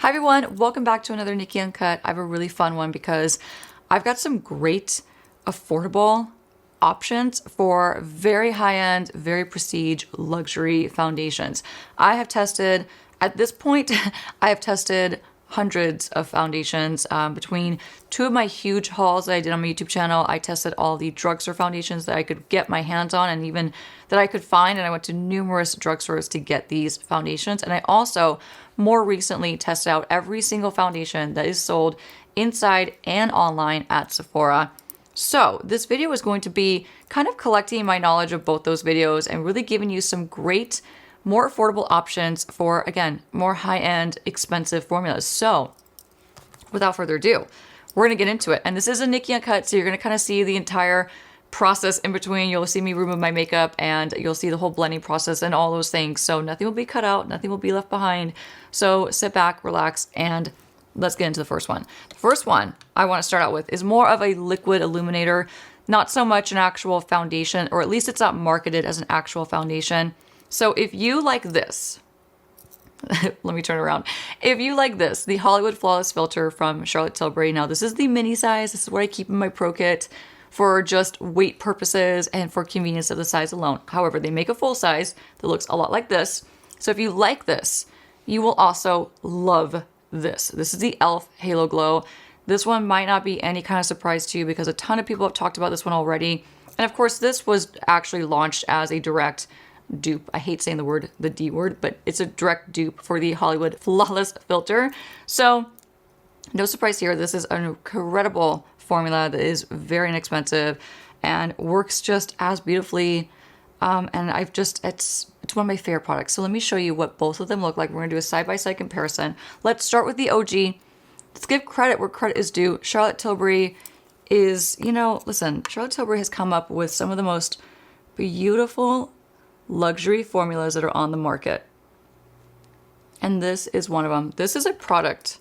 Hi everyone, welcome back to another Nikki Uncut. I have a really fun one because I've got some great, affordable options for very high-end, very prestige luxury foundations. I have tested, at this point, I have tested hundreds of foundations. Between two of my huge hauls that I did on my YouTube channel, I tested all the drugstore foundations that I could get my hands on and even that I could find, and I went to numerous drugstores to get these foundations. And I also more recently tested out every single foundation that is sold inside and online at Sephora. So this video is going to be kind of collecting my knowledge of both those videos and really giving you some great, more affordable options for, again, more high-end, expensive formulas. So without further ado, we're going to get into it. And this is a Nikki Uncut, so you're going to kind of see the entire process in between. You'll see me remove my makeup and you'll see the whole blending process and all those things. So nothing will be cut out, nothing will be left behind. So sit back, relax, and let's get into the first one. The first one I want to start out with is more of a liquid illuminator, not so much an actual foundation, or at least it's not marketed as an actual foundation. So if you like this, let me turn around. If you like this, the Hollywood Flawless Filter from Charlotte Tilbury. Now this is the mini size. This is what I keep in my Pro Kit for just weight purposes and for convenience of the size alone. However, they make a full size that looks a lot like this. So if you like this, you will also love this. This is the E.L.F. Halo Glow. This one might not be any kind of surprise to you because a ton of people have talked about this one already. And of course, this was actually launched as a direct dupe. I hate saying the D word, but it's a direct dupe for the Hollywood Flawless Filter. So no surprise here. This is an incredible formula that is very inexpensive and works just as beautifully. And it's one of my favorite products. So let me show you what both of them look like. We're gonna do a side-by-side comparison. Let's start with the OG. Let's give credit where credit is due. Charlotte Tilbury is, listen, Charlotte Tilbury has come up with some of the most beautiful luxury formulas that are on the market. And this is one of them. This is a product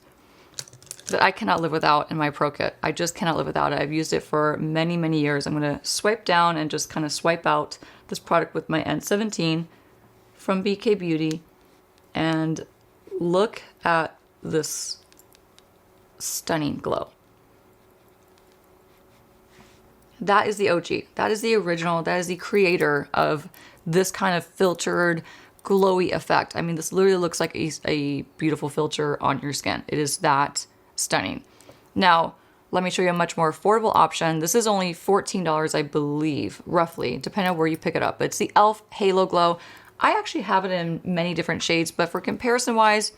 that I cannot live without in my Pro Kit. I just cannot live without it. I've used it for many, many years. I'm gonna swipe down and just kind of swipe out this product with my N17 from BK Beauty. And look at this stunning glow. That is the OG. That is the original. That is the creator of this kind of filtered, glowy effect. I mean, this literally looks like a beautiful filter on your skin. It is that stunning. Now, let me show you a much more affordable option. This is only $14, I believe, roughly, depending on where you pick it up. It's the E.L.F. Halo Glow. I actually have it in many different shades, but for comparison-wise,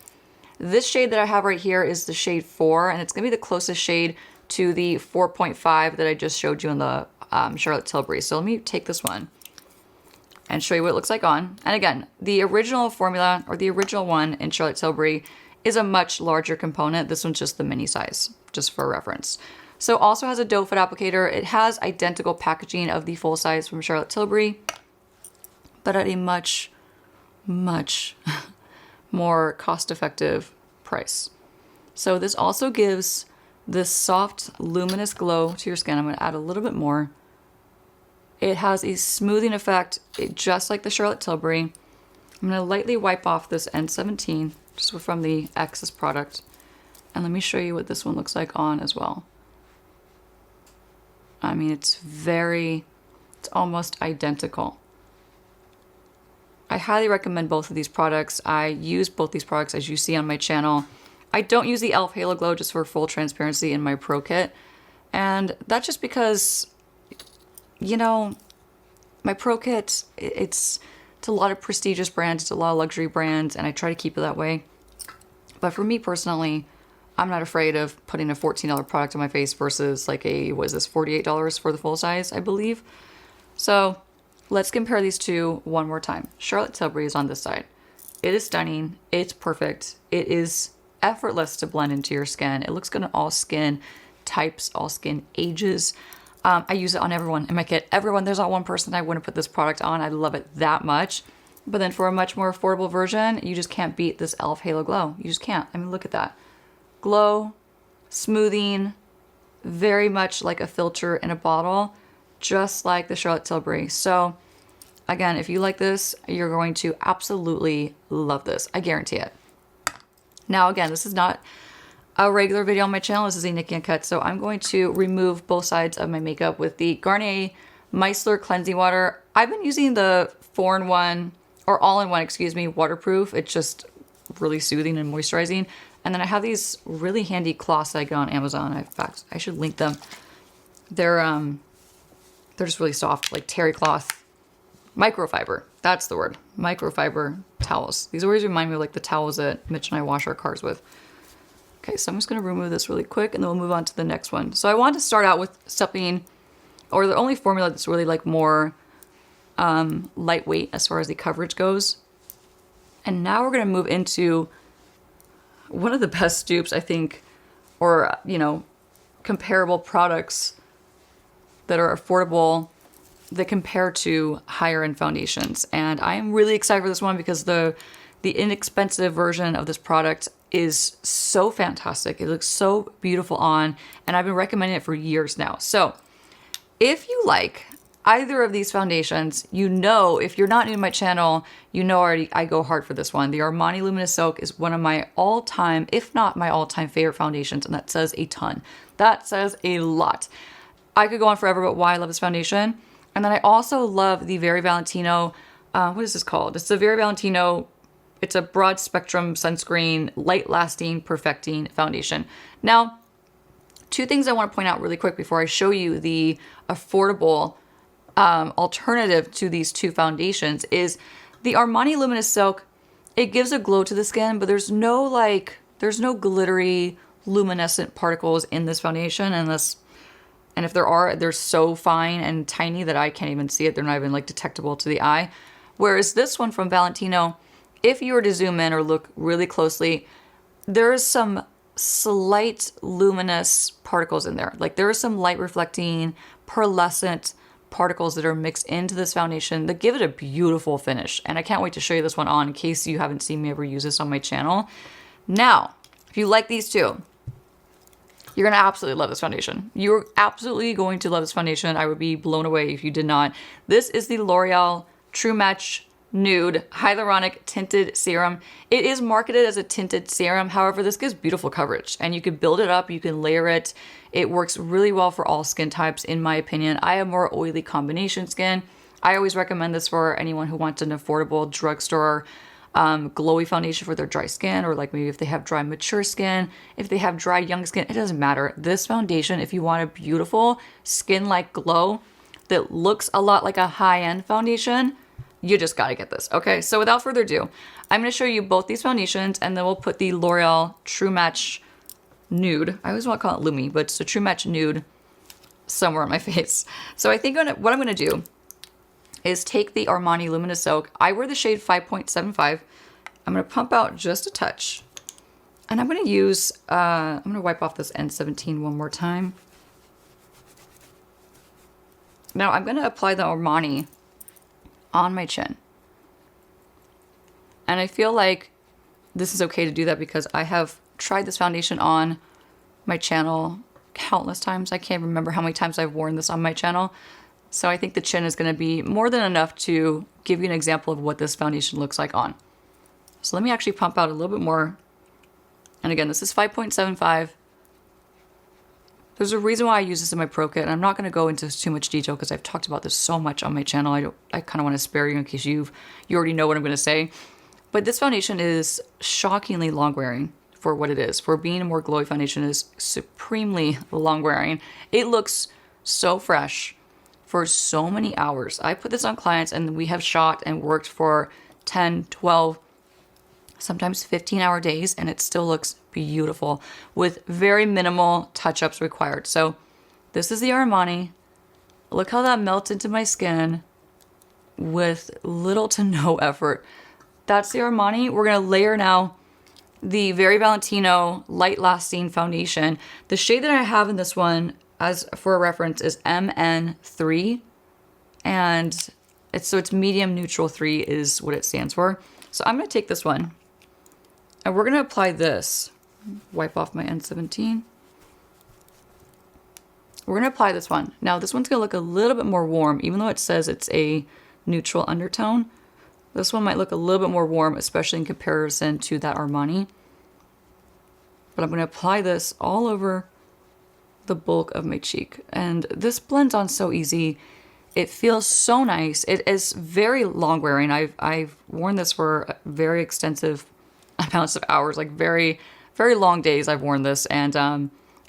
this shade that I have right here is the shade 4, and it's going to be the closest shade to the 4.5 that I just showed you in the Charlotte Tilbury. So let me take this one and show you what it looks like on. And again, the original formula, or the original one in Charlotte Tilbury, is a much larger component. This one's just the mini size, just for reference. So also has a doe foot applicator. It has identical packaging of the full size from Charlotte Tilbury, but at a much, much more cost-effective price. So this also gives this soft, luminous glow to your skin. I'm gonna add a little bit more. It has a smoothing effect, just like the Charlotte Tilbury. I'm gonna lightly wipe off this N17, just from the excess product. And let me show you what this one looks like on as well. I mean, it's almost identical. I highly recommend both of these products. I use both these products as you see on my channel. I don't use the E.L.F. Halo Glow, just for full transparency, in my Pro Kit. And that's just because, my Pro Kit, it's a lot of prestigious brands, it's a lot of luxury brands, and I try to keep it that way. But for me personally, I'm not afraid of putting a $14 product on my face versus like $48 for the full size, I believe. So let's compare these two one more time. Charlotte Tilbury is on this side. It is stunning. It's perfect. It is effortless to blend into your skin. It looks good on all skin types, all skin ages. I use it on everyone in my kit. Everyone, there's not one person I wouldn't put this product on. I love it that much. But then for a much more affordable version, you just can't beat this E.L.F. Halo Glow. You just can't. I mean, look at that. Glow, smoothing, very much like a filter in a bottle, just like the Charlotte Tilbury. So again, if you like this, you're going to absolutely love this. I guarantee it. Now again, this is not a regular video on my channel. This is a Nikki Uncut. So I'm going to remove both sides of my makeup with the Garnier Micellar Cleansing Water. I've been using the 4-in-1, or all-in-one, excuse me, waterproof. It's just really soothing and moisturizing. And then I have these really handy cloths that I got on Amazon. In fact, I should link them. They're just really soft, like terry cloth. Microfiber, that's the word. Microfiber towels. These always remind me of like the towels that Mitch and I wash our cars with. Okay, so I'm just gonna remove this really quick and then we'll move on to the next one. So I wanted to start out with something, or the only formula that's really like more lightweight as far as the coverage goes. And now we're gonna move into one of the best dupes, I think, or, you know, comparable products that are affordable that compare to higher end foundations. And I am really excited for this one because the inexpensive version of this product is so fantastic. It looks so beautiful on, and I've been recommending it for years now. So if you like either of these foundations, you know, if you're not new to my channel, you know already I go hard for this one. The Armani Luminous Silk is one of my all-time, if not my all-time favorite foundations, and that says a ton. That says a lot. I could go on forever about why I love this foundation. And then I also love the Very Valentino, what is this called? It's the Very Valentino, it's a broad spectrum sunscreen, light lasting, perfecting foundation. Now, two things I want to point out really quick before I show you the affordable alternative to these two foundations is the Armani Luminous Silk. It gives a glow to the skin, but there's no glittery luminescent particles in this foundation unless, and if there are, they're so fine and tiny that I can't even see it. They're not even like detectable to the eye. Whereas this one from Valentino, if you were to zoom in or look really closely, there is some slight luminous particles in there. Like there are some light reflecting pearlescent particles that are mixed into this foundation that give it a beautiful finish. And I can't wait to show you this one on in case you haven't seen me ever use this on my channel. Now, if you like these two, you're going to absolutely love this foundation. You're absolutely going to love this foundation. I would be blown away if you did not. This is the L'Oreal True Match Nude Hyaluronic Tinted Serum. It is marketed as a tinted serum. However, this gives beautiful coverage and you can build it up. You can layer it. It works really well for all skin types, in my opinion. I have more oily combination skin. I always recommend this for anyone who wants an affordable drugstore glowy foundation for their dry skin, or like maybe if they have dry mature skin, if they have dry young skin, it doesn't matter. This foundation, if you want a beautiful skin-like glow that looks a lot like a high-end foundation, you just gotta get this. Okay, so without further ado, I'm gonna show you both these foundations and then we'll put the L'Oreal True Match Nude. I always want to call it Lumi, but it's a True Match Nude somewhere on my face. So I think what I'm gonna do is take the Armani Luminous Silk. I wear the shade 5.75. I'm gonna pump out just a touch. And I'm gonna use, I'm gonna wipe off this N17 one more time. Now I'm gonna apply the Armani on my chin. And I feel like this is okay to do that because I have tried this foundation on my channel countless times. I can't remember how many times I've worn this on my channel. So I think the chin is going to be more than enough to give you an example of what this foundation looks like on. So let me actually pump out a little bit more. And again, this is 5.75. There's a reason why I use this in my Pro Kit, and I'm not going to go into too much detail because I've talked about this so much on my channel. I kind of want to spare you in case you already know what I'm going to say. But this foundation is shockingly long wearing for what it is. For being a more glowy foundation, it is supremely long wearing. It looks so fresh for so many hours. I put this on clients and we have shot and worked for 10, 12, sometimes 15-hour days, and it still looks beautiful with very minimal touch-ups required. So this is the Armani. Look how that melts into my skin with little to no effort. That's the Armani. We're gonna layer now the Very Valentino Light Lasting Foundation. The shade that I have in this one, as for a reference, is MN3, and it's medium neutral 3 is what it stands for. So I'm gonna take this one and we're gonna apply this. Wipe off my N17. We're gonna apply this one. Now this one's gonna look a little bit more warm, even though it says it's a neutral undertone. This one might look a little bit more warm, especially in comparison to that Armani. but I'm going to apply this all over the bulk of my cheek. And this blends on so easy. It feels so nice. It is very long wearing. I've worn this for very extensive amounts of hours, like very, very long days I've worn this. And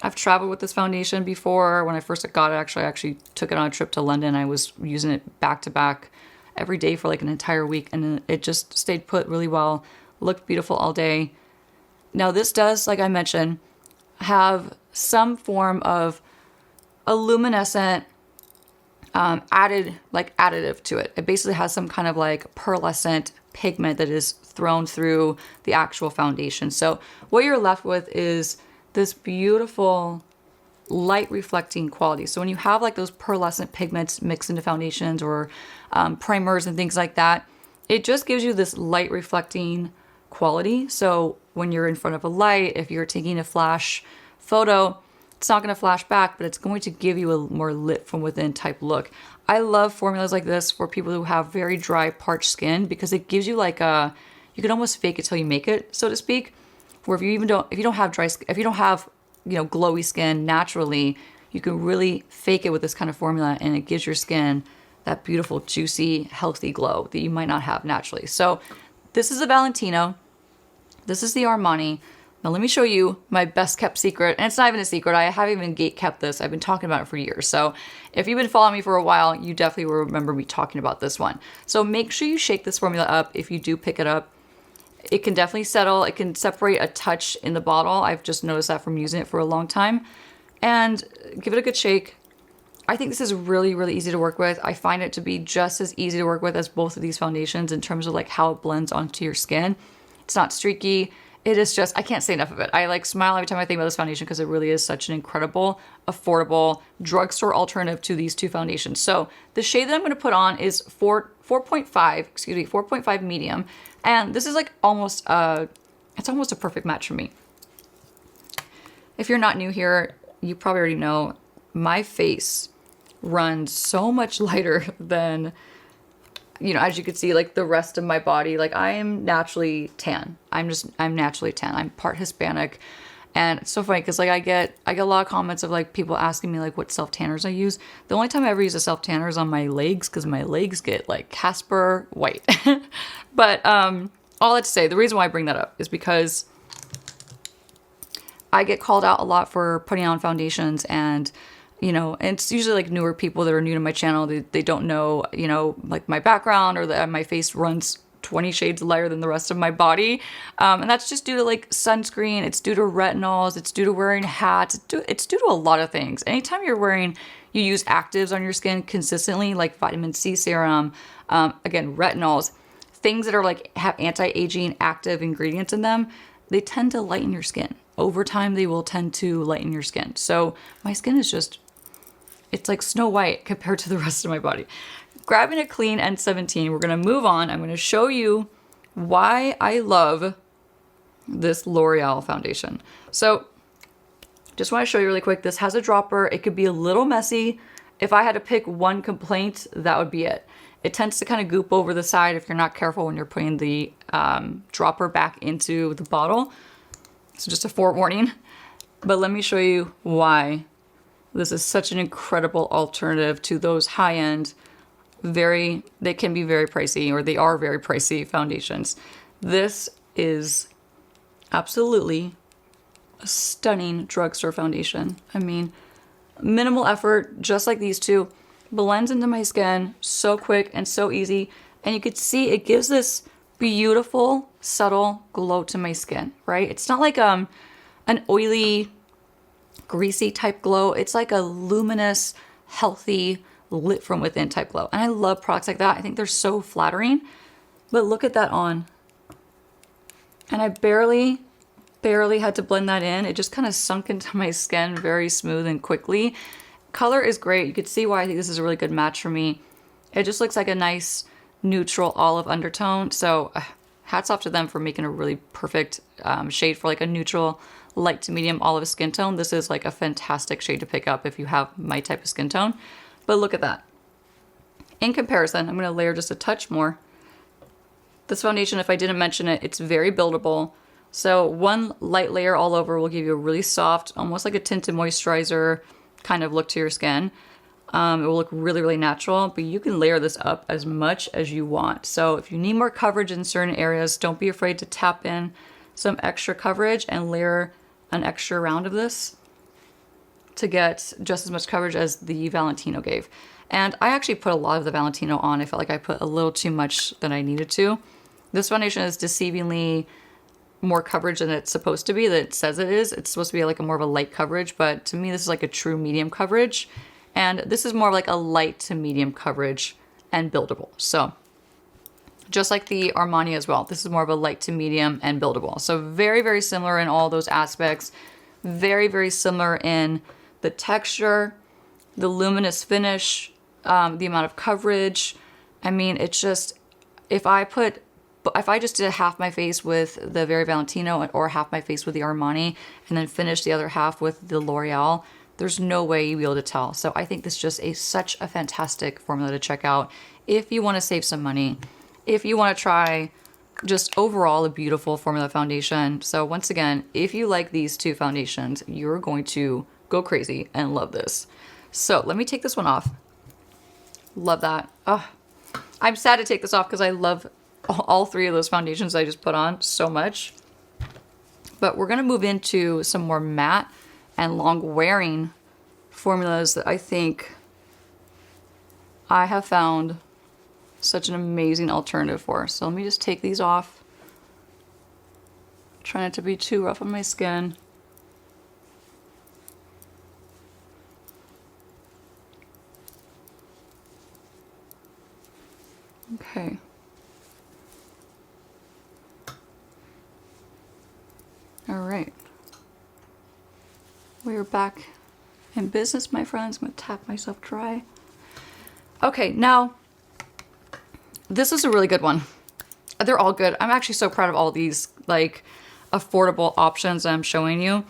I've traveled with this foundation before. When I first got it, I actually took it on a trip to London. I was using it back to back every day for like an entire week, and it just stayed put really well. Looked beautiful all day. Now this does, like I mentioned, have some form of a luminescent additive to it. It basically has some kind of like pearlescent pigment that is thrown through the actual foundation. So what you're left with is this beautiful light reflecting quality. So when you have like those pearlescent pigments mixed into foundations or primers and things like that, it just gives you this light reflecting quality. So when you're in front of a light, if you're taking a flash photo, it's not going to flash back, but it's going to give you a more lit from within type look. I love formulas like this for people who have very dry, parched skin, because it gives you like you can almost fake it till you make it, so to speak. Where if you don't have dry skin, if you don't have, glowy skin naturally, you can really fake it with this kind of formula, and it gives your skin that beautiful, juicy, healthy glow that you might not have naturally. So this is a Valentino. This is the Armani. Now let me show you my best kept secret. And it's not even a secret. I haven't even gate kept this. I've been talking about it for years. So if you've been following me for a while, you definitely will remember me talking about this one. So make sure you shake this formula up if you do pick it up. It can definitely settle. It can separate a touch in the bottle. I've just noticed that from using it for a long time. And give it a good shake. I think this is really, really easy to work with. I find it to be just as easy to work with as both of these foundations in terms of like how it blends onto your skin. It's not streaky. It is just, I can't say enough of it. I like smile every time I think about this foundation because it really is such an incredible, affordable drugstore alternative to these two foundations. So the shade that I'm going to put on is 4.5 medium. And this is like almost, it's almost a perfect match for me. If you're not new here, you probably already know my face runs so much lighter than, as you can see, like the rest of my body. Like I am naturally tan. I'm naturally tan. I'm part Hispanic. And it's so funny because like I get a lot of comments of like people asking me like what self tanners I use. The only time I ever use a self tanner is on my legs because my legs get like Casper white. But all that to say, the reason why I bring that up is because I get called out a lot for putting on foundations, and it's usually like newer people that are new to my channel. They don't know, like my background, or that my face runs 20 shades lighter than the rest of my body. And that's just due to like sunscreen. It's due to retinols. It's due to wearing hats. It's due to a lot of things. Anytime you use actives on your skin consistently, like vitamin C serum, again, retinols, things that are like have anti-aging active ingredients in them, they tend to lighten your skin. Over time, they will tend to lighten your skin. So my skin is just, it's like Snow White compared to the rest of my body. Grabbing a clean N17, we're going to move on. I'm going to show you why I love this L'Oreal foundation. So just want to show you really quick. This has a dropper. It could be a little messy. If I had to pick one complaint, that would be it. It tends to kind of goop over the side if you're not careful when you're putting the dropper back into the bottle. So just a forewarning. But let me show you why this is such an incredible alternative to those high-end, they can be very pricey, or they are very pricey foundations. This is absolutely a stunning drugstore foundation. I mean, minimal effort, just like these two, blends into my skin so quick and so easy. And you could see it gives this beautiful, subtle glow to my skin, right? It's not like an oily, greasy type glow. It's like a luminous, healthy, lit from within type glow. And I love products like that. I think they're so flattering. But look at that on. And I barely had to blend that in. It just kind of sunk into my skin very smooth and quickly. Color is great. You could see why I think this is a really good match for me. It just looks like a nice neutral olive undertone. So hats off to them for making a really perfect shade for like a neutral light to medium olive skin tone. This is like a fantastic shade to pick up if you have my type of skin tone. But look at that. In comparison, I'm going to layer just a touch more. This foundation, if I didn't mention it, it's very buildable. So one light layer all over will give you a really soft, almost like a tinted moisturizer kind of look to your skin. It will look really, really natural, but you can layer this up as much as you want. So if you need more coverage in certain areas, don't be afraid to tap in some extra coverage and layer an extra round of this to get just as much coverage as the Valentino gave. And I actually put a lot of the Valentino on. I felt like I put a little too much than I needed to. This foundation is deceivingly more coverage than it's supposed to be, that it says it is. It's supposed to be like a more of a light coverage, but to me this is like a true medium coverage. And this is more of like a light to medium coverage and buildable. So just like the Armani as well, this is more of a light to medium and buildable. So very, very similar in all those aspects. Very, very similar in the texture, the luminous finish, the amount of coverage. I mean, it's just, if I just did half my face with the Very Valentino or half my face with the Armani and then finish the other half with the L'Oreal, there's no way you'll be able to tell. So I think this is just such a fantastic formula to check out if you want to save some money, if you want to try just overall a beautiful formula foundation. So once again, if you like these two foundations, you're going to go crazy and love this. So let me take this one off. Love that. Oh, I'm sad to take this off because I love all three of those foundations I just put on so much. But we're going to move into some more matte and long wearing formulas that I think I have found such an amazing alternative for. So let me just take these off. Try not to be too rough on my skin. Okay. All right. We're back in business, my friends. I'm going to tap myself dry. Okay, now, this is a really good one. They're all good. I'm actually so proud of all these, like, affordable options I'm showing you.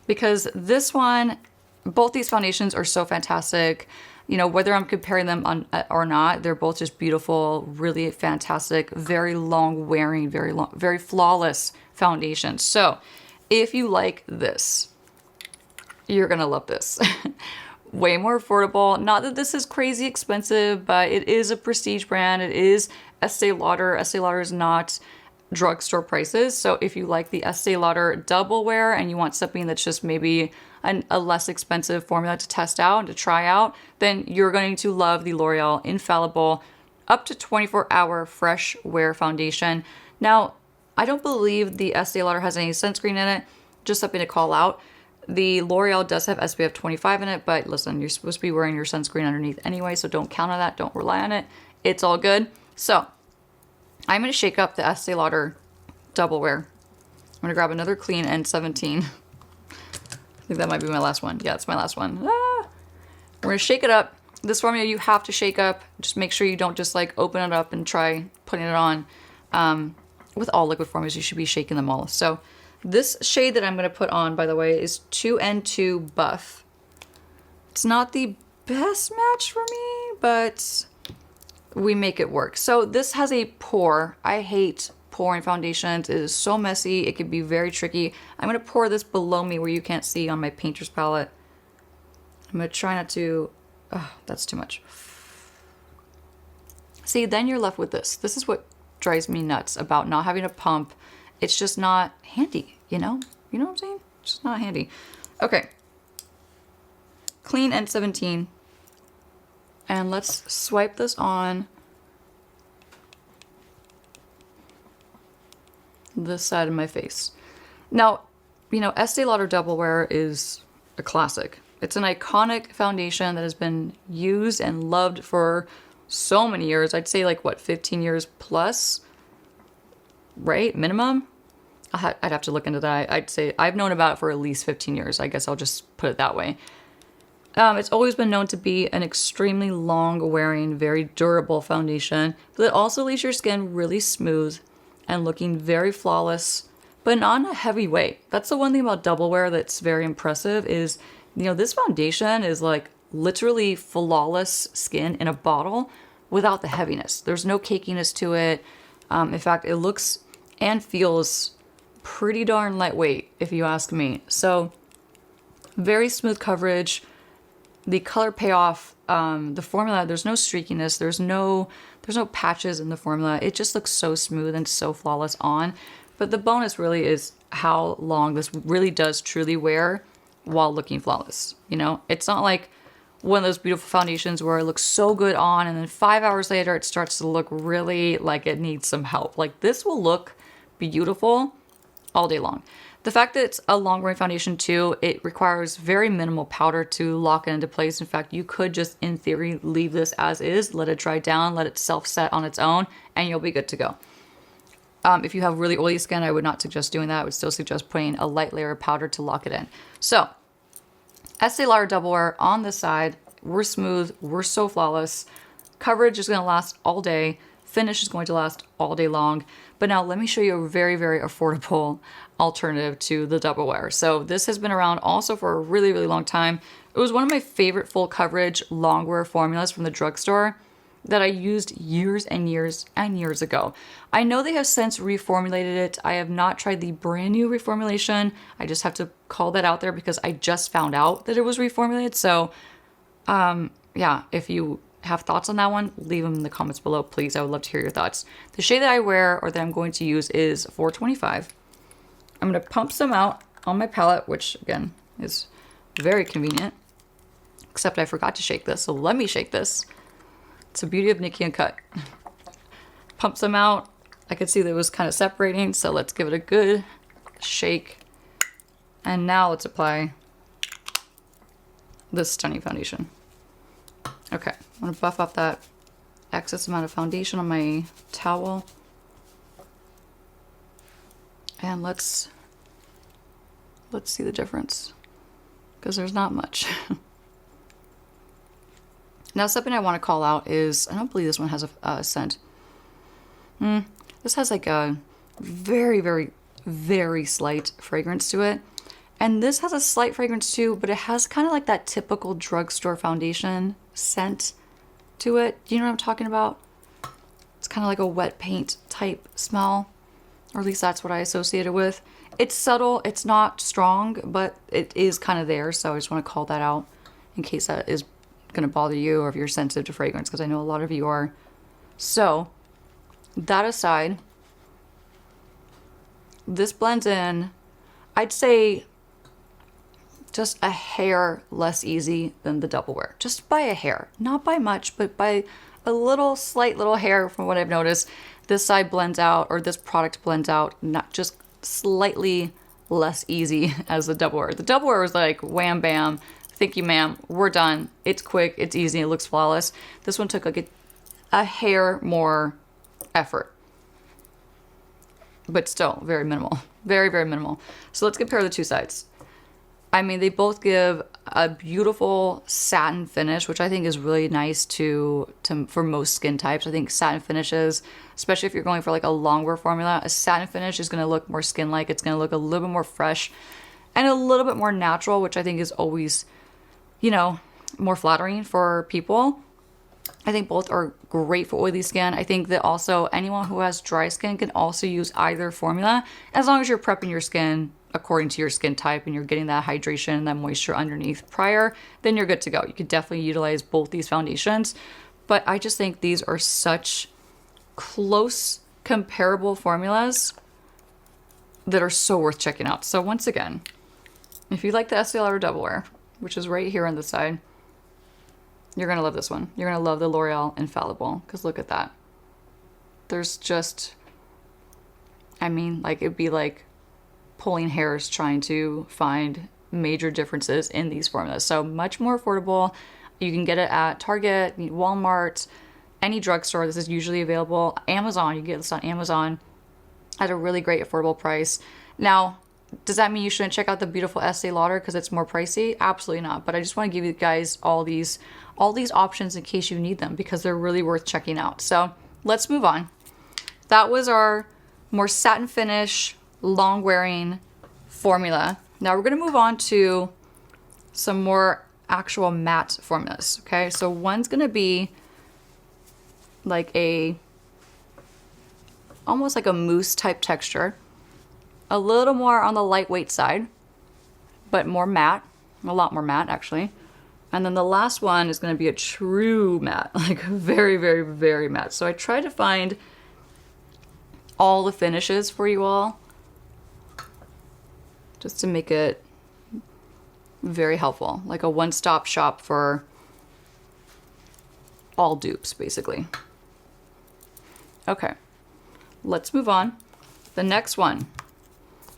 Because this one, both these foundations are so fantastic. You know, whether I'm comparing them on or not, they're both just beautiful, really fantastic, very long wearing, very flawless foundations. So, if you like this, you're gonna love this. Way more affordable. Not that this is crazy expensive, but it is a prestige brand. It is Estee Lauder. Estee Lauder is not drugstore prices. So if you like the Estee Lauder double wear and you want something that's just maybe a less expensive formula to test out and to try out, then you're going to love the L'Oreal Infallible up to 24-hour fresh wear foundation. Now, I don't believe the Estee Lauder has any sunscreen in it. Just something to call out. The L'Oreal does have SPF 25 in it, but listen, you're supposed to be wearing your sunscreen underneath anyway, so don't count on that. Don't rely on it. It's all good. So, I'm going to shake up the Estee Lauder double wear. I'm going to grab another clean N17. I think that might be my last one. Yeah, it's my last one. We're going to shake it up. This formula you have to shake up. Just make sure you don't just like open it up and try putting it on. With all liquid formulas, you should be shaking them all. So, this shade that I'm going to put on, by the way, is 2N2 Buff. It's not the best match for me, but we make it work. So this has a pour. I hate pouring foundations. It is so messy. It can be very tricky. I'm going to pour this below me where you can't see on my painter's palette. I'm going to try not to... Oh, that's too much. See, then you're left with this. This is what drives me nuts about not having a pump. It's just not handy, you know? You know what I'm saying? It's just not handy. Okay. Clean N17. And let's swipe this on this side of my face. Now, you know, Estee Lauder Double Wear is a classic. It's an iconic foundation that has been used and loved for so many years. I'd say like, what, 15 years plus? Right? Minimum? I'd have to look into that. I'd say I've known about it for at least 15 years. I guess I'll just put it that way. It's always been known to be an extremely long-wearing, very durable foundation that also leaves your skin really smooth and looking very flawless, but not in a heavy way. That's the one thing about double wear that's very impressive is, you know, this foundation is like literally flawless skin in a bottle without the heaviness. There's no cakiness to it. In fact, it looks and feels pretty darn lightweight if you ask me. So very smooth coverage. The color payoff, the formula, there's no streakiness, there's no patches in the formula. It just looks so smooth and so flawless on. But the bonus really is how long this really does truly wear while looking flawless. You know, it's not like one of those beautiful foundations where it looks so good on and then 5 hours later it starts to look really like it needs some help. Like, this will look beautiful all day long. The fact that it's a long wearing foundation too, it requires very minimal powder to lock it into place. In fact, you could just in theory leave this as is, let it dry down, let it self set on its own, and you'll be good to go. If you have really oily skin, I would not suggest doing that. I would still suggest putting a light layer of powder to lock it in. So, Estee Lauder Double Wear on this side, we're smooth, we're so flawless. Coverage is gonna last all day. Finish is going to last all day long. But now let me show you a very, very affordable alternative to the Double Wear. So this has been around also for a really, really long time. It was one of my favorite full coverage long wear formulas from the drugstore that I used years and years and years ago. I know they have since reformulated it. I have not tried the brand new reformulation. I just have to call that out there because I just found out that it was reformulated. So yeah, if you have thoughts on that one, leave them in the comments below, please. I would love to hear your thoughts. The shade that I wear or that I'm going to use is 425. I'm going to pump some out on my palette, which again is very convenient, except I forgot to shake this. So let me shake this. It's the beauty of Nikki and Cut. Pump some out. I could see that it was kind of separating, so let's give it a good shake. And now let's apply this stunning foundation. Okay, I'm gonna buff up that excess amount of foundation on my towel. And let's see the difference, because there's not much. Now, something I want to call out is, I don't believe this one has a scent. This has like a very, very, very slight fragrance to it. And this has a slight fragrance too, but it has kind of like that typical drugstore foundation scent to it. Do you know what I'm talking about? It's kind of like a wet paint type smell, or at least that's what I associate it with. It's subtle, it's not strong, but it is kind of there. So I just want to call that out in case that is going to bother you or if you're sensitive to fragrance, because I know a lot of you are. So that aside, this blends in, I'd say, just a hair less easy than the Double Wear. Just by a hair. Not by much, but by a little, slight little hair from what I've noticed. This side blends out, or this product blends out, not just slightly less easy as the Double Wear. The Double Wear was like, wham bam, thank you ma'am, we're done. It's quick, it's easy, it looks flawless. This one took like a hair more effort. But still, very minimal. Very, very minimal. So let's compare the two sides. I mean, they both give a beautiful satin finish, which I think is really nice for most skin types. I think satin finishes, especially if you're going for like a long wear formula, a satin finish is going to look more skin-like. It's going to look a little bit more fresh and a little bit more natural, which I think is always, you know, more flattering for people. I think both are great for oily skin. I think that also anyone who has dry skin can also use either formula, as long as you're prepping your skin according to your skin type and you're getting that hydration and that moisture underneath prior, then you're good to go. You could definitely utilize both these foundations. But I just think these are such close comparable formulas that are so worth checking out. So once again, if you like the Estee Lauder Double Wear, which is right here on the side, you're going to love this one. You're going to love the L'Oreal Infallible, because look at that. There's just, I mean, like it'd be like pulling hairs trying to find major differences in these formulas. So much more affordable. You can get it at Target, Walmart, any drugstore. This is usually available. Amazon, you can get this on Amazon at a really great affordable price. Now, does that mean you shouldn't check out the beautiful Estee Lauder because it's more pricey? Absolutely not. But I just want to give you guys all these options in case you need them, because they're really worth checking out. So let's move on. That was our more satin finish, long wearing formula. Now we're going to move on to some more actual matte formulas. Okay, so one's going to be like almost like a mousse type texture. a little more on the lightweight side, but more matte, a lot more matte actually. And then the last one is going to be a true matte, like very, very, very matte. So I tried to find all the finishes for you all, just to make it very helpful, like a one-stop shop for all dupes, basically. Okay, let's move on. The next one,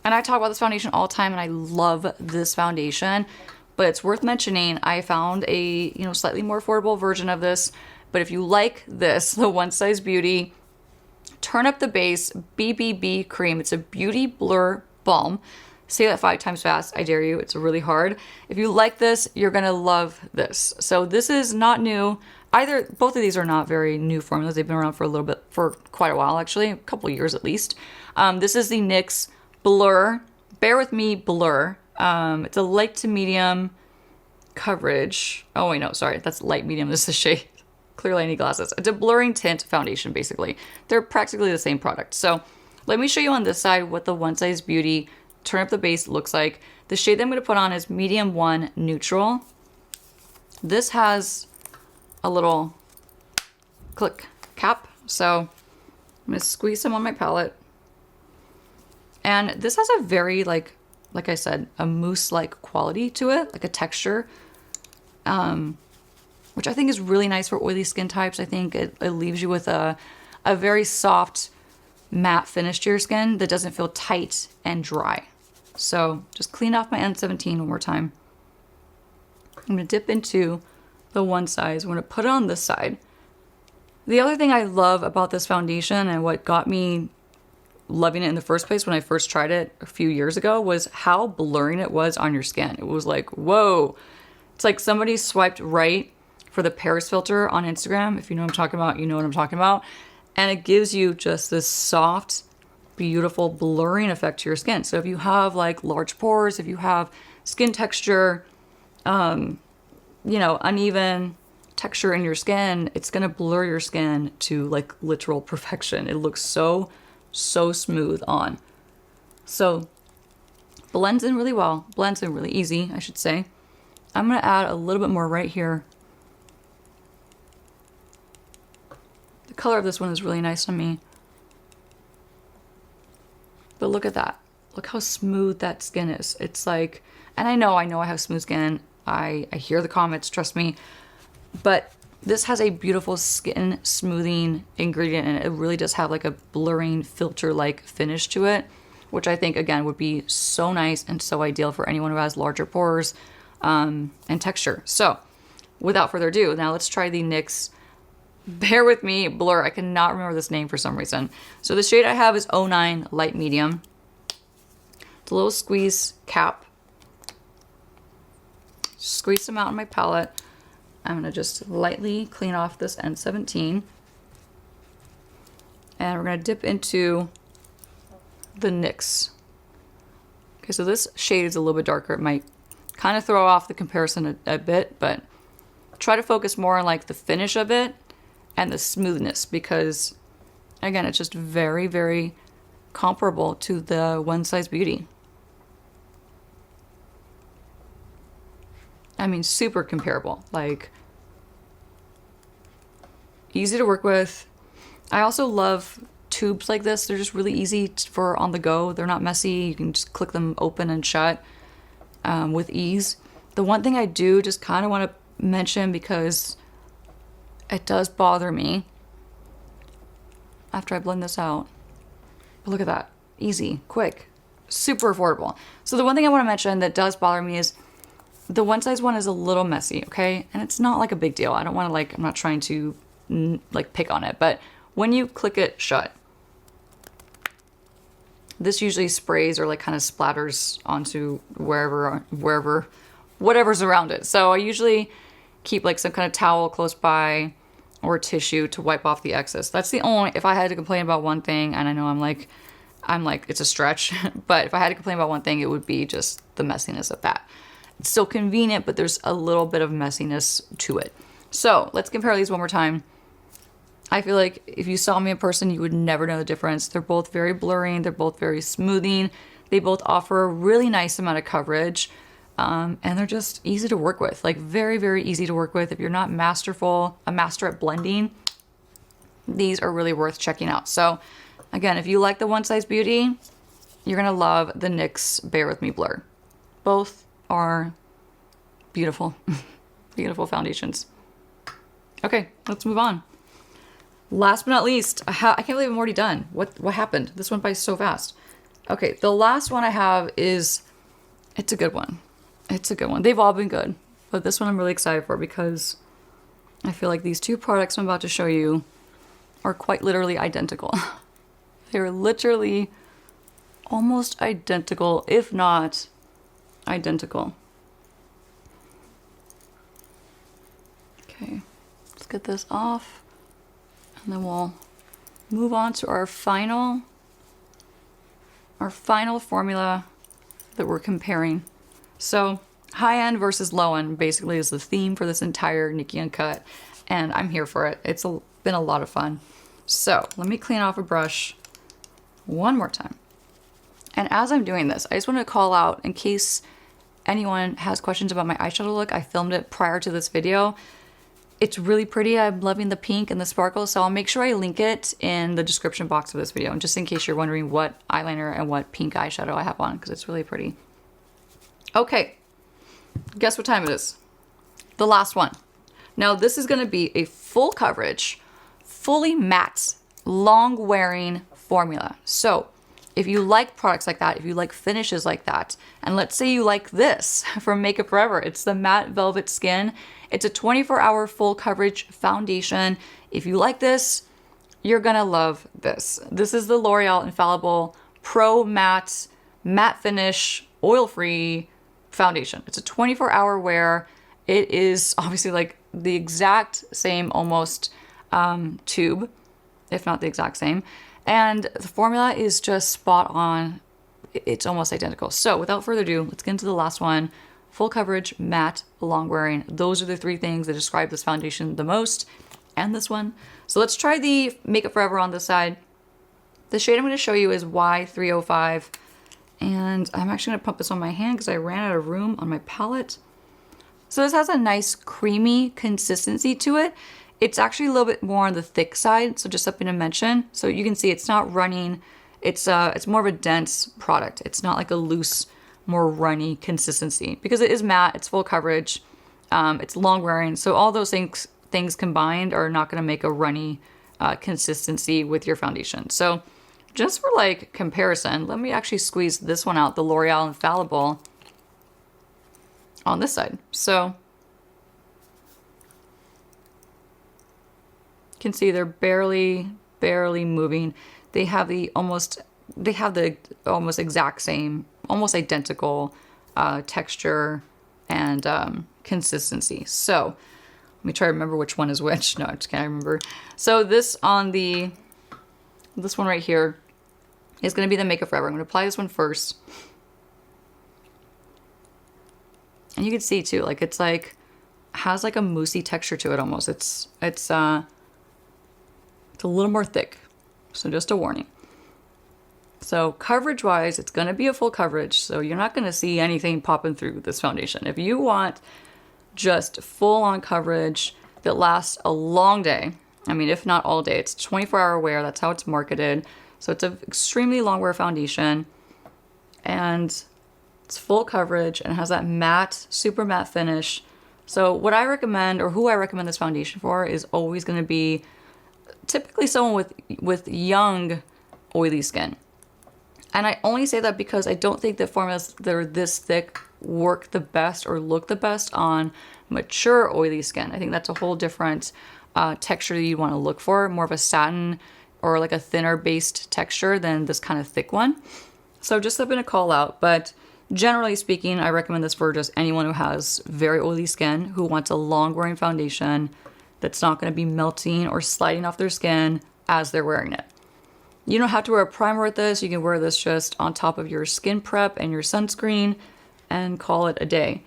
and I talk about this foundation all the time, and I love this foundation, but it's worth mentioning, I found a, you know, slightly more affordable version of this, but if you like this, the One Size Beauty Turn Up the Base BBB Cream, it's a beauty blur balm. Say that 5 times fast, I dare you, it's really hard. If you like this, you're gonna love this. So this is not new. Both of these are not very new formulas. They've been around for a little bit, for quite a while actually, a couple of years at least. This is the NYX Blur, Bear With Me Blur. It's a light to medium coverage. Oh wait, no, sorry, that's light medium, this is the shade. Clearly I need glasses. It's a blurring tint foundation, basically. They're practically the same product. So let me show you on this side what the One Size Beauty Turn Up the Base looks like. The shade that I'm going to put on is medium 1 neutral. This has a little click cap, so I'm going to squeeze some on my palette. And this has a very, like I said, a mousse-like quality to it, like a texture, which I think is really nice for oily skin types. I think it leaves you with a very soft, matte finish to your skin that doesn't feel tight and dry. So just clean off my N17 one more time. I'm going to dip into the one size. I'm going to put it on this side. The other thing I love about this foundation and what got me loving it in the first place when I first tried it a few years ago was how blurring it was on your skin. It was like, whoa. It's like somebody swiped right for the Paris filter on Instagram. If you know what I'm talking about, you know what I'm talking about. And it gives you just this soft, beautiful blurring effect to your skin. So if you have like large pores, if you have skin texture, you know, uneven texture in your skin, it's gonna blur your skin to like literal perfection. It looks so smooth on. So blends in really well, blends in really easy, I should say. I'm gonna add a little bit more right here. The color of this one is really nice on me. But look at that. Look how smooth that skin is. It's like, and I know I have smooth skin. I hear the comments, trust me. But this has a beautiful skin smoothing ingredient, and it really does have like a blurring filter-like finish to it, which I think, again, would be so nice and so ideal for anyone who has larger pores and texture. So without further ado, now let's try the NYX Bear With Me Blur. I cannot remember this name for some reason. So the shade I have is 09 Light Medium. It's a little squeeze cap. Squeeze some out on my palette. I'm going to just lightly clean off this N17. And we're going to dip into the NYX. Okay, so this shade is a little bit darker. It might kind of throw off the comparison a bit, but try to focus more on like the finish of it and the smoothness, because again, it's just very, very comparable to the One Size Beauty. I mean, super comparable, like easy to work with. I also love tubes like this. They're just really easy for on the go. They're not messy. You can just click them open and shut with ease. The one thing I do just kind of want to mention, because it does bother me after I blend this out. But look at that. Easy, quick, super affordable. So the one thing I want to mention that does bother me is the One Size one is a little messy, okay? And it's not like a big deal. I don't want to like, I'm not trying to like pick on it, but when you click it shut, this usually sprays or like kind of splatters onto whatever's around it. So I usually keep like some kind of towel close by or tissue to wipe off the excess. That's the only, if I had to complain about one thing, and I know I'm like, it's a stretch, but if I had to complain about one thing, it would be just the messiness of that. It's still convenient, but there's a little bit of messiness to it. So let's compare these one more time. I feel like if you saw me in person, you would never know the difference. They're both very blurring. They're both very smoothing. They both offer a really nice amount of coverage, and they're just easy to work with. Like very, very easy to work with. If you're not a master at blending, these are really worth checking out. So again, if you like the One Size Beauty, you're gonna love the NYX Bare With Me Blur. Both are beautiful, beautiful foundations. Okay, let's move on. Last but not least, I can't believe I'm already done. What happened? This went by so fast. Okay, the last one I have is, it's a good one. It's a good one. They've all been good, but this one I'm really excited for because I feel like these two products I'm about to show you are quite literally identical. They're literally almost identical, if not identical. Okay, let's get this off, and then we'll move on to our final formula that we're comparing. So high-end versus low-end basically is the theme for this entire Nikki Uncut, and I'm here for it. It's been a lot of fun. So let me clean off a brush one more time. And as I'm doing this, I just want to call out, in case anyone has questions about my eyeshadow look, I filmed it prior to this video. It's really pretty. I'm loving the pink and the sparkle, so I'll make sure I link it in the description box of this video, and just in case you're wondering what eyeliner and what pink eyeshadow I have on, because it's really pretty. Okay, guess what time it is? The last one. Now this is going to be a full coverage, fully matte, long wearing formula. So if you like products like that, if you like finishes like that, and let's say you like this from Makeup Forever, it's the Matte Velvet Skin. It's a 24-hour full coverage foundation. If you like this, you're gonna love this. This is the L'Oreal Infallible Pro Matte Finish Oil-Free Foundation. It's a 24-hour wear. It is obviously like the exact same almost tube, if not the exact same. And the formula is just spot on. It's almost identical. So without further ado, let's get into the last one. Full coverage, matte, long wearing. Those are the three things that describe this foundation the most, and this one. So let's try the Makeup Forever on this side. The shade I'm going to show you is Y305. And I'm actually going to pump this on my hand because I ran out of room on my palette. So this has a nice creamy consistency to it. It's actually a little bit more on the thick side, so just something to mention. So you can see it's not running. It's more of a dense product. It's not like a loose, more runny consistency because it is matte. It's full coverage. It's long wearing. So all those things combined are not going to make a runny consistency with your foundation. So just for like comparison, let me actually squeeze this one out, the L'Oreal Infallible, on this side. So you can see they're barely moving. They have the almost exact same, almost identical texture and consistency. So let me try to remember which one is which. No, I just can't remember. So this one right here is going to be the Makeup Forever. I'm going to apply this one first. And you can see too, like it's like, has like a moussey texture to it almost. It's a little more thick. So just a warning. So coverage wise, it's going to be a full coverage. So you're not going to see anything popping through this foundation. If you want just full on coverage that lasts a long day, I mean, if not all day, it's 24-hour wear. That's how it's marketed. So it's an extremely long wear foundation, and it's full coverage and has that matte, super matte finish. So what I recommend, or who I recommend this foundation for, is always going to be typically someone with young, oily skin. And I only say that because I don't think that formulas that are this thick work the best or look the best on mature, oily skin. I think that's a whole different texture that you want to look for, more of a satin or like a thinner based texture than this kind of thick one. So just something to call out, but generally speaking, I recommend this for just anyone who has very oily skin, who wants a long wearing foundation that's not going to be melting or sliding off their skin as they're wearing it. You don't have to wear a primer with this. You can wear this just on top of your skin prep and your sunscreen and call it a day.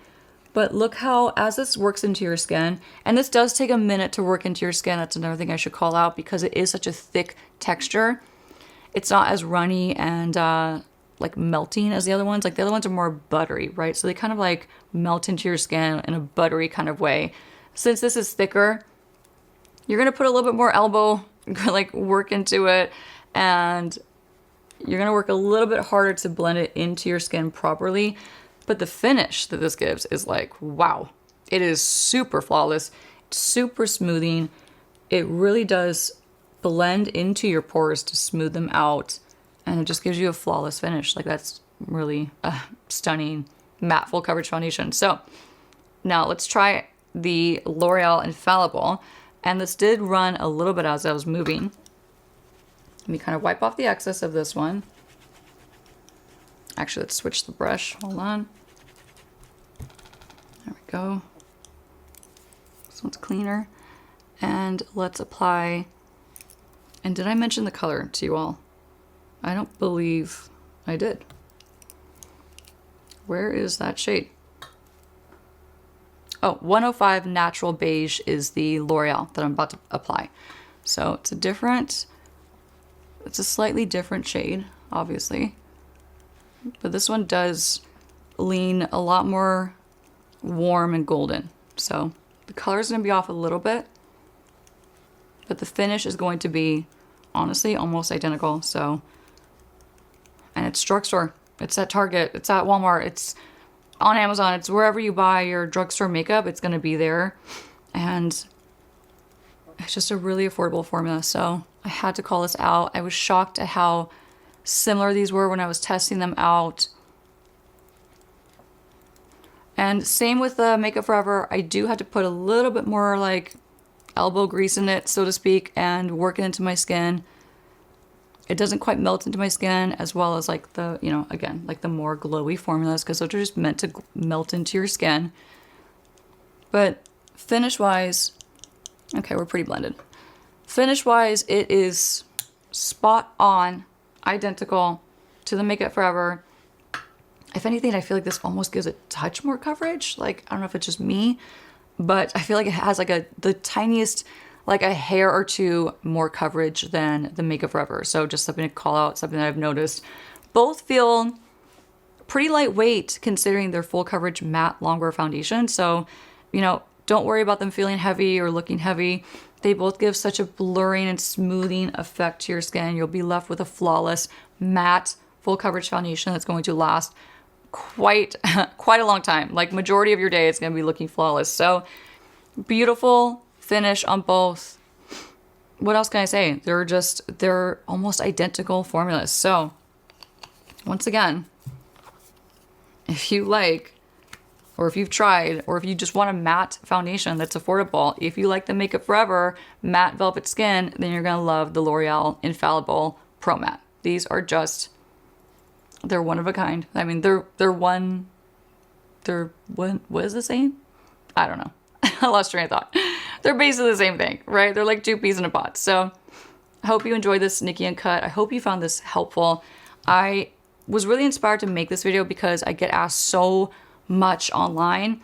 But look how, as this works into your skin, and this does take a minute to work into your skin. That's another thing I should call out because it is such a thick texture. It's not as runny and like melting as the other ones. Like the other ones are more buttery, right? So they kind of like melt into your skin in a buttery kind of way. Since this is thicker, you're gonna put a little bit more elbow, like work into it, and you're gonna work a little bit harder to blend it into your skin properly. But the finish that this gives is like, wow. It is super flawless, super smoothing. It really does blend into your pores to smooth them out, and it just gives you a flawless finish. Like that's really a stunning matte full coverage foundation. So now let's try the L'Oreal Infallible, and this did run a little bit as I was moving. Let me kind of wipe off the excess of this one. Actually, let's switch the brush. Hold on. There we go. This one's cleaner. And let's apply. And did I mention the color to you all? I don't believe I did. Where is that shade? Oh, 105 Natural Beige is the L'Oreal that I'm about to apply. So it's a slightly different shade, obviously. But this one does lean a lot more warm and golden. So the color is going to be off a little bit, but the finish is going to be, honestly, almost identical. So, and it's drugstore. It's at Target. It's at Walmart. It's on Amazon. It's wherever you buy your drugstore makeup. It's going to be there. And it's just a really affordable formula. So I had to call this out. I was shocked at how similar these were when I was testing them out. And same with the Makeup Forever, I do have to put a little bit more like elbow grease in it, so to speak, and work it into my skin. It doesn't quite melt into my skin as well as like the, you know, again, like the more glowy formulas, because those are just meant to melt into your skin. But finish-wise, okay, we're pretty blended. Finish-wise, it is spot on, identical to the Makeup Forever. If anything, I feel like this almost gives a touch more coverage. Like, I don't know if it's just me, but I feel like it has like the tiniest, like a hair or two more coverage than the Makeup Forever. So just something to call out, something that I've noticed. Both feel pretty lightweight considering their full coverage matte longwear foundation. So, you know, don't worry about them feeling heavy or looking heavy. They both give such a blurring and smoothing effect to your skin. You'll be left with a flawless matte full coverage foundation that's going to last quite a long time. Like majority of your day, it's going to be looking flawless. So beautiful finish on both. What else can I say? They're almost identical formulas. So once again, if you like, or if you've tried, or if you just want a matte foundation that's affordable, if you like the Makeup Forever matte velvet skin, then you're gonna love the L'Oreal Infallible Pro Matte. These are just, they're one of a kind. I mean, what is the same? I don't know. I lost train of thought. They're basically the same thing, right? They're like two peas in a pod. So I hope you enjoyed this Nikki Uncut. I hope you found this helpful. I was really inspired to make this video because I get asked so much online.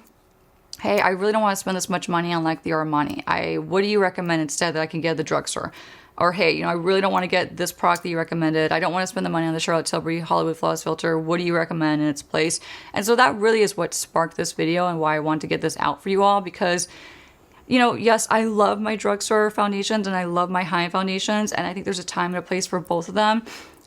Hey, I really don't want to spend this much money on like the Armani. What do you recommend instead that I can get at the drugstore? Or hey, you know, I really don't want to get this product that you recommended. I don't want to spend the money on the Charlotte Tilbury Hollywood Flawless Filter. What do you recommend in its place? And so that really is what sparked this video and why I wanted to get this out for you all, because, you know, yes, I love my drugstore foundations and I love my high-end foundations, and I think there's a time and a place for both of them.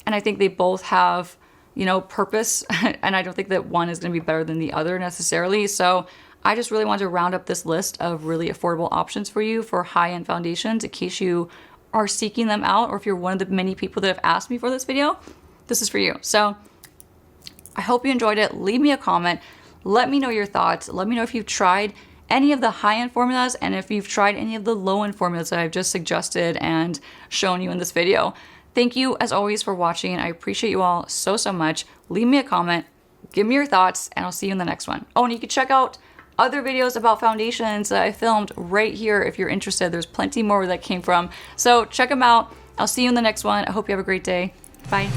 And I think they both have, you know, purpose, and I don't think that one is going to be better than the other necessarily. So I just really wanted to round up this list of really affordable options for you for high-end foundations in case you are seeking them out, or if you're one of the many people that have asked me for this video, this is for you. So I hope you enjoyed it. Leave me a comment. Let me know your thoughts. Let me know if you've tried any of the high-end formulas and if you've tried any of the low-end formulas that I've just suggested and shown you in this video. Thank you, as always, for watching. I appreciate you all so much. Leave me a comment. Give me your thoughts, and I'll see you in the next one. Oh, and you can check out other videos about foundations that I filmed right here if you're interested. There's plenty more where that came from. So check them out. I'll see you in the next one. I hope you have a great day. Bye.